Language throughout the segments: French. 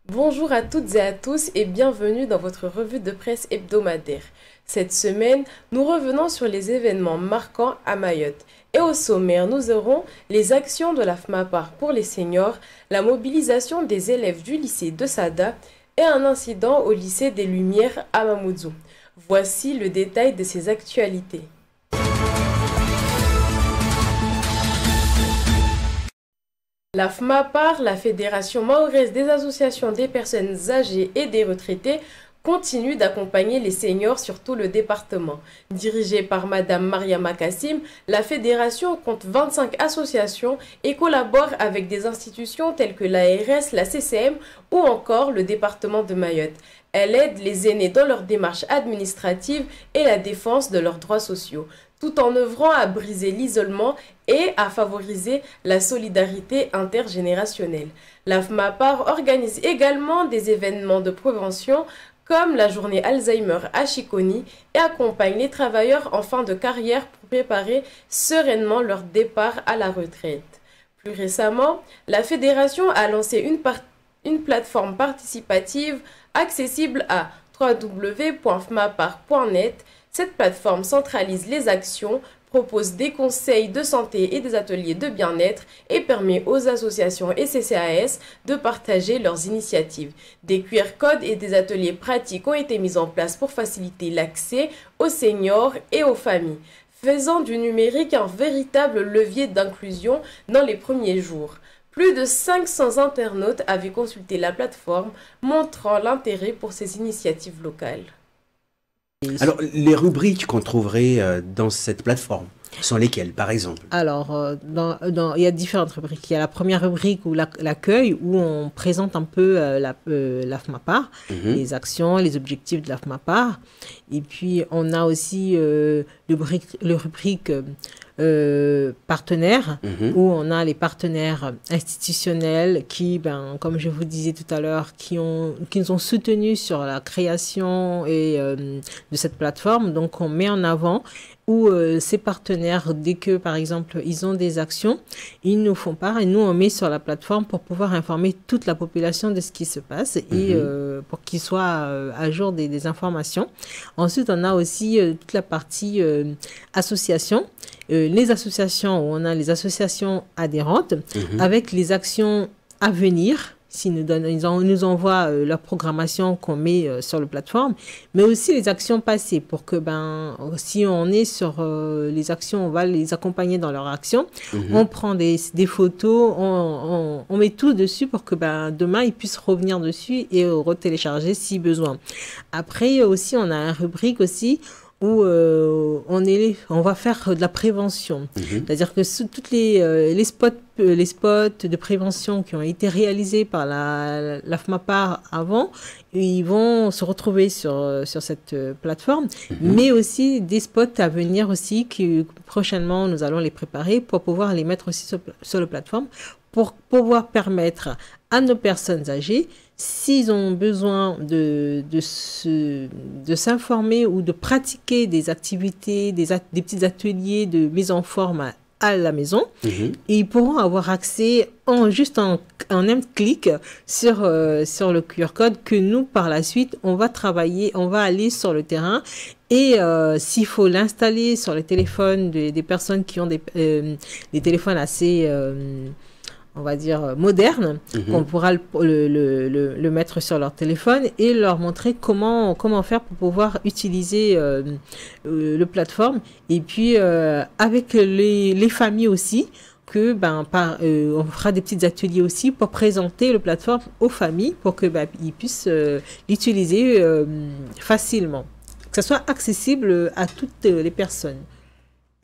Bonjour à toutes et à tous et bienvenue dans votre revue de presse hebdomadaire. Cette semaine, nous revenons sur les événements marquants à Mayotte. Et au sommaire, nous aurons les actions de la FMAPAR pour les seniors, la mobilisation des élèves du lycée de Sada et un incident au lycée des Lumières à Mamoudzou. Voici le détail de ces actualités. La FMAPAR, la Fédération mahoraise des associations des personnes âgées et des retraités, continue d'accompagner les seniors sur tout le département. Dirigée par Madame Mariama Kassim, la fédération compte 25 associations et collabore avec des institutions telles que l'ARS, la CCM ou encore le département de Mayotte. Elle aide les aînés dans leur démarche administrative et la défense de leurs droits sociaux, tout en œuvrant à briser l'isolement et à favoriser la solidarité intergénérationnelle. La FMAPAR organise également des événements de prévention comme la journée Alzheimer à Chiconi et accompagne les travailleurs en fin de carrière pour préparer sereinement leur départ à la retraite. Plus récemment, la fédération a lancé une plateforme participative accessible à www.fmapar.net. Cette plateforme centralise les actions, propose des conseils de santé et des ateliers de bien-être et permet aux associations et CCAS de partager leurs initiatives. Des QR codes et des ateliers pratiques ont été mis en place pour faciliter l'accès aux seniors et aux familles, faisant du numérique un véritable levier d'inclusion dans les premiers jours. Plus de 500 internautes avaient consulté la plateforme, montrant l'intérêt pour ces initiatives locales. Alors, les rubriques qu'on trouverait dans cette plateforme sont lesquelles, par exemple? Alors, il y a différentes rubriques. Il y a la première rubrique, où l'accueil, où on présente un peu la FMAPAR, les actions, les objectifs de la FMAPAR. Et puis, on a aussi le rubrique partenaires, où on a les partenaires institutionnels qui, comme je vous disais tout à l'heure, qui nous ont soutenus sur la création de cette plateforme. Donc, on met en avant où ces partenaires, dès que, par exemple, ils ont des actions, ils nous font part et nous, on met sur la plateforme pour pouvoir informer toute la population de ce qui se passe et pour qu'ils soient à jour des informations. Ensuite, on a aussi toute la partie association. Les associations, où on a les associations adhérentes avec les actions à venir. Ils nous envoient leur programmation qu'on met sur la plateforme, mais aussi les actions passées pour que, si on est sur les actions, on va les accompagner dans leurs actions. On prend des photos, on met tout dessus pour que demain, ils puissent revenir dessus et retélécharger si besoin. Après, aussi, on a une rubrique aussi où on va faire de la prévention. C'est-à-dire que toutes les spots de prévention qui ont été réalisés par la FMAPAR avant, ils vont se retrouver sur cette plateforme, mais aussi des spots à venir aussi qui prochainement nous allons les préparer pour pouvoir les mettre aussi sur la plateforme pour pouvoir permettre à nos personnes âgées, s'ils ont besoin de s'informer ou de pratiquer des activités, des petits ateliers de mise en forme à la maison, et ils pourront avoir accès en un clic sur le QR code que nous, par la suite, on va travailler, on va aller sur le terrain et s'il faut l'installer sur les téléphones des personnes qui ont des téléphones assez on va dire, moderne, on pourra le mettre sur leur téléphone et leur montrer comment faire pour pouvoir utiliser le plateforme. Et puis, avec les familles aussi, que on fera des petits ateliers aussi pour présenter le plateforme aux familles pour que ils puissent l'utiliser facilement, que ça soit accessible à toutes les personnes.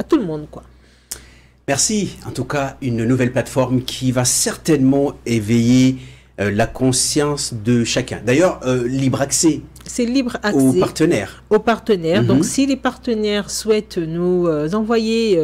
à tout le monde, quoi. Merci. En tout cas, une nouvelle plateforme qui va certainement éveiller la conscience de chacun. D'ailleurs, libre accès. C'est libre accès aux partenaires. Aux partenaires. Donc, si les partenaires souhaitent nous envoyer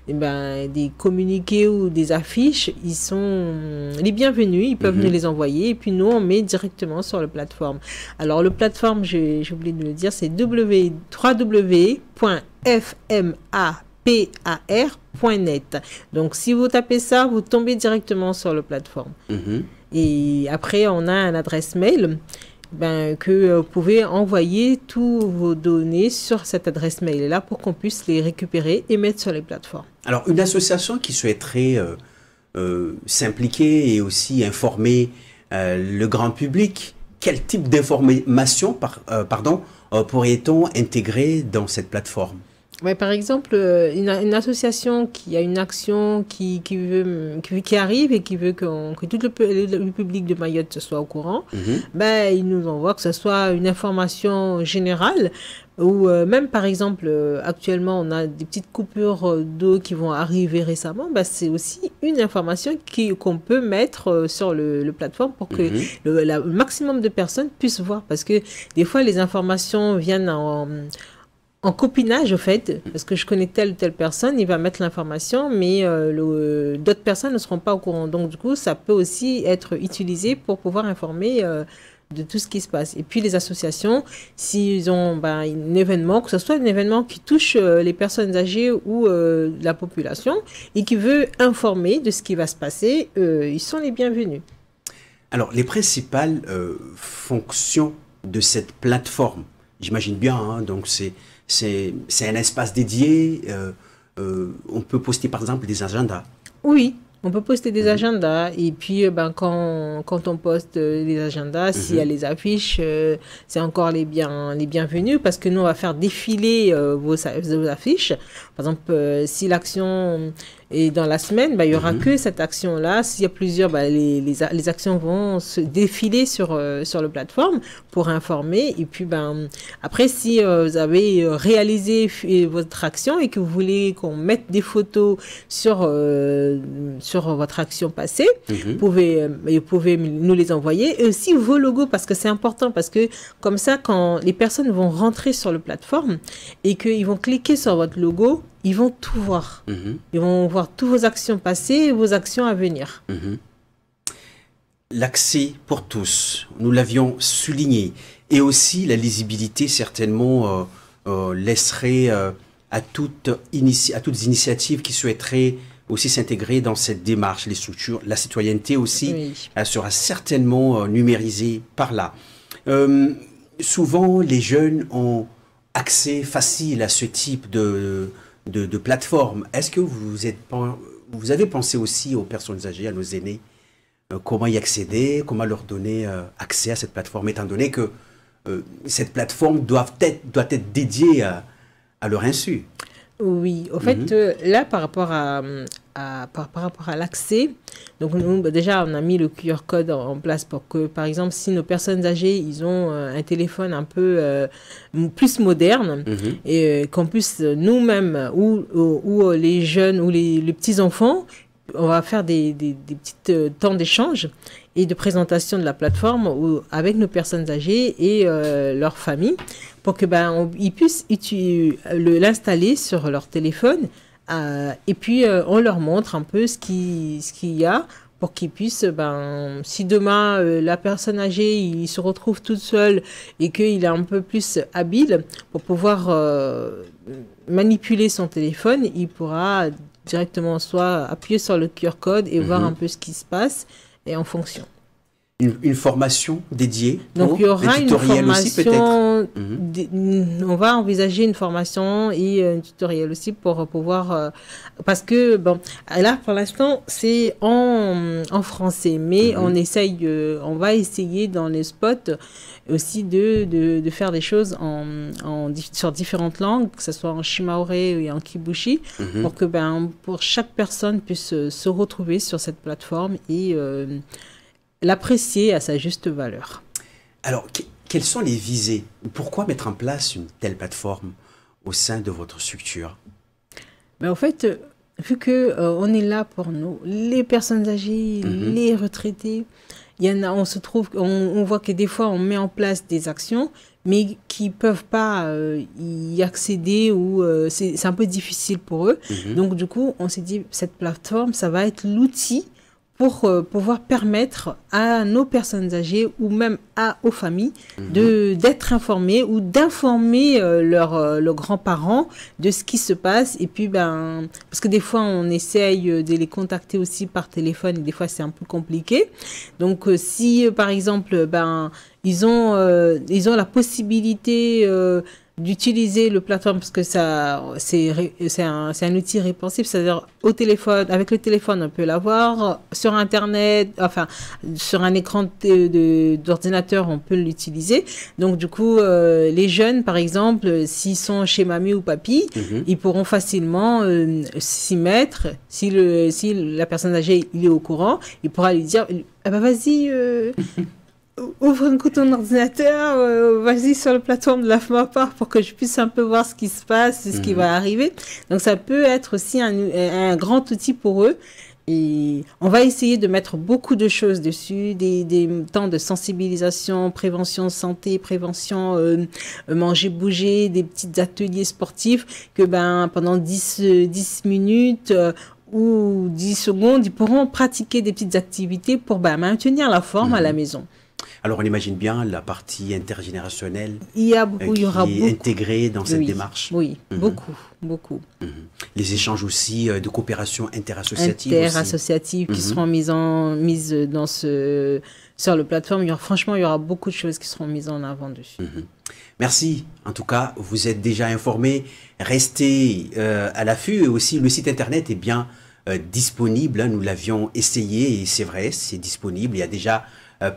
des communiqués ou des affiches, ils sont les bienvenus. Ils peuvent nous les envoyer. Et puis, nous, on met directement sur la plateforme. Alors, le plateforme, j'ai oublié de le dire, c'est www.fmapar.net. Donc, si vous tapez ça, vous tombez directement sur la plateforme. Et après, on a une adresse mail que vous pouvez envoyer tous vos données sur cette adresse mail-là pour qu'on puisse les récupérer et mettre sur les plateformes. Alors, une association qui souhaiterait s'impliquer et aussi informer le grand public, quel type d'information pourrait-on intégrer dans cette plateforme? Ouais, par exemple, une association qui a une action qui arrive et qui veut que tout le public de Mayotte soit au courant, il nous envoie que ce soit une information générale ou même, par exemple, actuellement, on a des petites coupures d'eau qui vont arriver récemment. C'est aussi une information qu'on peut mettre sur le plateforme pour que le maximum de personnes puissent voir. Parce que des fois, les informations viennent en copinage, au fait, parce que je connais telle ou telle personne, il va mettre l'information, mais d'autres personnes ne seront pas au courant. Donc, du coup, ça peut aussi être utilisé pour pouvoir informer de tout ce qui se passe. Et puis, les associations, s'ils ont un événement, que ce soit un événement qui touche les personnes âgées ou la population, et qui veut informer de ce qui va se passer, ils sont les bienvenus. Alors, les principales fonctions de cette plateforme, j'imagine bien, donc c'est un espace dédié. On peut poster par exemple des agendas. Oui, on peut poster des agendas. Et puis quand on poste les agendas, s'il y a les affiches, c'est encore les bienvenus parce que nous, on va faire défiler vos affiches. Par exemple, si l'action est dans la semaine, il n'y aura que cette action-là. S'il y a plusieurs, les actions vont se défiler sur la plateforme pour informer. Et puis, après, si vous avez réalisé votre action et que vous voulez qu'on mette des photos sur votre action passée, vous pouvez nous les envoyer. Et aussi vos logos, parce que c'est important, parce que comme ça, quand les personnes vont rentrer sur la plateforme et qu'ils vont cliquer sur votre logo, ils vont tout voir. Ils vont voir toutes vos actions passées et vos actions à venir. L'accès pour tous, nous l'avions souligné. Et aussi la lisibilité, certainement, laisserait à toutes initiatives qui souhaiteraient aussi s'intégrer dans cette démarche, les structures, la citoyenneté aussi, elle sera certainement numérisée par là. Souvent, les jeunes ont accès facile à ce type de plateforme. Est-ce que vous avez pensé aussi aux personnes âgées, à nos aînés, comment y accéder, comment leur donner accès à cette plateforme, étant donné que cette plateforme doit être dédiée à leur insu? Oui, au fait, là, par rapport à l'accès, donc nous, déjà, on a mis le QR code en place pour que, par exemple, si nos personnes âgées, ils ont un téléphone un peu plus moderne, et qu'on puisse nous-mêmes, ou les jeunes, ou les petits-enfants, on va faire des petits temps d'échange et de présentation de la plateforme avec nos personnes âgées et leurs familles pour que ils puissent l'installer sur leur téléphone et puis on leur montre un peu ce qu'il y a pour qu'ils puissent, si demain la personne âgée il se retrouve toute seule et qu'il est un peu plus habile pour pouvoir manipuler son téléphone, il pourra directement soit appuyer sur le QR code et voir un peu ce qui se passe et en fonction. Une formation dédiée. Donc il y aura une formation, on va envisager une formation et un tutoriel aussi pour pouvoir, parce que là pour l'instant c'est en français, mais on va essayer dans les spots aussi de faire des choses sur différentes langues, que ce soit en shimaoré et en kibushi, pour que pour chaque personne puisse se retrouver sur cette plateforme et l'apprécier à sa juste valeur. Alors, quelles sont les visées? Pourquoi mettre en place une telle plateforme au sein de votre structure? Mais en fait, vu que on est là pour nous, les personnes âgées, les retraités, il y en a, on voit que des fois on met en place des actions, mais qui peuvent pas y accéder ou c'est un peu difficile pour eux. Donc du coup, on s'est dit cette plateforme, ça va être l'outil pour pouvoir permettre à nos personnes âgées ou même aux familles d'être informées ou d'informer leurs grands-parents de ce qui se passe. Et puis, parce que des fois, on essaye de les contacter aussi par téléphone et des fois, c'est un peu compliqué. Donc, si, par exemple, ils ont la possibilité d'utiliser le plateforme parce que c'est un outil réponsive, c'est-à-dire au téléphone, avec le téléphone on peut l'avoir, sur internet, enfin sur un écran d'ordinateur on peut l'utiliser. Donc du coup les jeunes par exemple s'ils sont chez mamie ou papy, ils pourront facilement s'y mettre. Si la personne âgée il est au courant, il pourra lui dire vas-y ouvre un coup ton ordinateur, vas-y sur la plateforme de la FMAPAR pour que je puisse un peu voir ce qui se passe, ce qui va arriver. Donc ça peut être aussi un grand outil pour eux. Et on va essayer de mettre beaucoup de choses dessus, des temps de sensibilisation, prévention santé, prévention manger, bouger, des petits ateliers sportifs que pendant 10 minutes ou 10 secondes, ils pourront pratiquer des petites activités pour maintenir la forme à la maison. Alors, on imagine bien la partie intergénérationnelle il y aura beaucoup intégrée dans cette démarche. Oui, beaucoup. Les échanges aussi de coopération interassociative. Interassociative qui seront mises dans sur le plateforme. Franchement, il y aura beaucoup de choses qui seront mises en avant dessus. Merci. En tout cas, vous êtes déjà informés. Restez à l'affût. Et aussi, le site internet est bien disponible. Nous l'avions essayé et c'est vrai, c'est disponible. Il y a déjà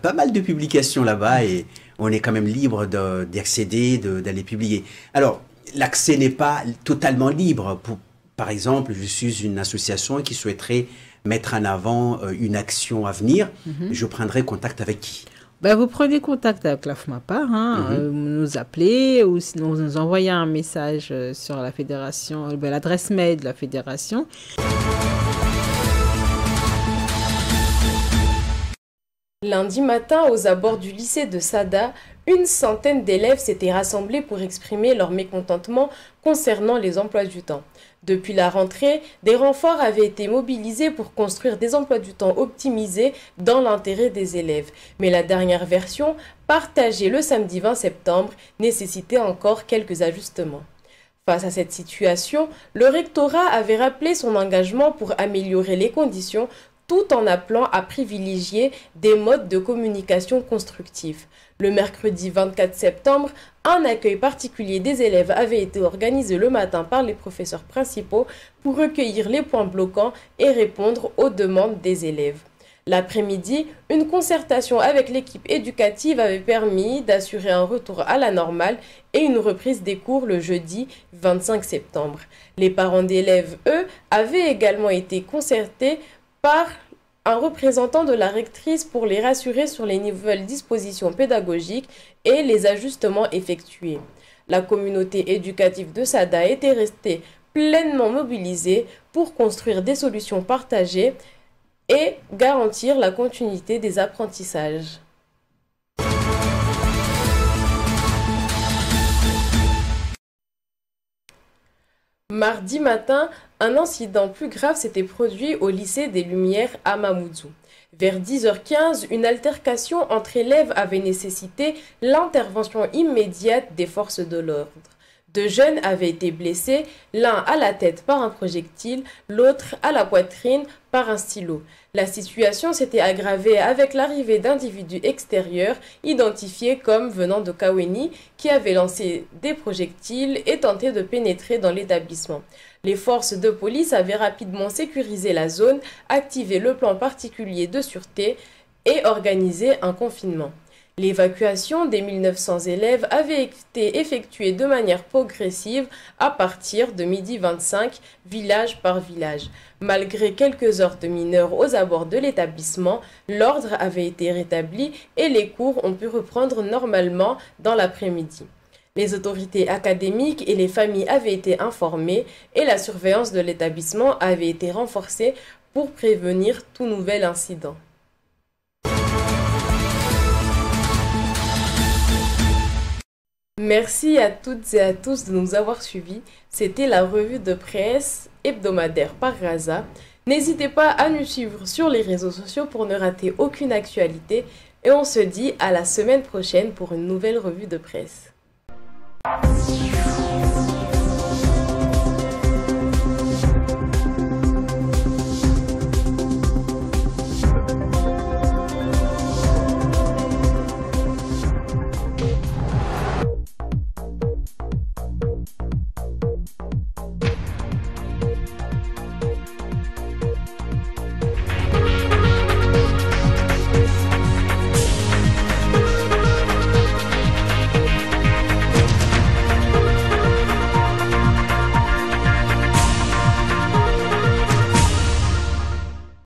pas mal de publications là-bas et on est quand même libre d'y accéder, d'aller publier. Alors, l'accès n'est pas totalement libre. Par exemple, je suis une association qui souhaiterait mettre en avant une action à venir. Je prendrai contact avec qui? Vous prenez contact avec la FMAPAR, nous appelez ou sinon vous nous envoyez un message sur la fédération, l'adresse mail de la fédération. Lundi matin, aux abords du lycée de Sada, une centaine d'élèves s'étaient rassemblés pour exprimer leur mécontentement concernant les emplois du temps. Depuis la rentrée, des renforts avaient été mobilisés pour construire des emplois du temps optimisés dans l'intérêt des élèves. Mais la dernière version, partagée le samedi 20 septembre, nécessitait encore quelques ajustements. Face à cette situation, le rectorat avait rappelé son engagement pour améliorer les conditions tout en appelant à privilégier des modes de communication constructifs. Le mercredi 24 septembre, un accueil particulier des élèves avait été organisé le matin par les professeurs principaux pour recueillir les points bloquants et répondre aux demandes des élèves. L'après-midi, une concertation avec l'équipe éducative avait permis d'assurer un retour à la normale et une reprise des cours le jeudi 25 septembre. Les parents d'élèves, eux, avaient également été concertés par un représentant de la rectrice pour les rassurer sur les nouvelles dispositions pédagogiques et les ajustements effectués. La communauté éducative de Sada était restée pleinement mobilisée pour construire des solutions partagées et garantir la continuité des apprentissages. Mardi matin, un incident plus grave s'était produit au lycée des Lumières à Mamoudzou. Vers 10h15, une altercation entre élèves avait nécessité l'intervention immédiate des forces de l'ordre. Deux jeunes avaient été blessés, l'un à la tête par un projectile, l'autre à la poitrine par un stylo. La situation s'était aggravée avec l'arrivée d'individus extérieurs identifiés comme venant de Kaweni qui avaient lancé des projectiles et tenté de pénétrer dans l'établissement. Les forces de police avaient rapidement sécurisé la zone, activé le plan particulier de sûreté et organisé un confinement. L'évacuation des 1900 élèves avait été effectuée de manière progressive à partir de 12h25, village par village. Malgré quelques heures de mineurs aux abords de l'établissement, l'ordre avait été rétabli et les cours ont pu reprendre normalement dans l'après-midi. Les autorités académiques et les familles avaient été informées et la surveillance de l'établissement avait été renforcée pour prévenir tout nouvel incident. Merci à toutes et à tous de nous avoir suivis. C'était la revue de presse hebdomadaire par Raza. N'hésitez pas à nous suivre sur les réseaux sociaux pour ne rater aucune actualité. Et on se dit à la semaine prochaine pour une nouvelle revue de presse.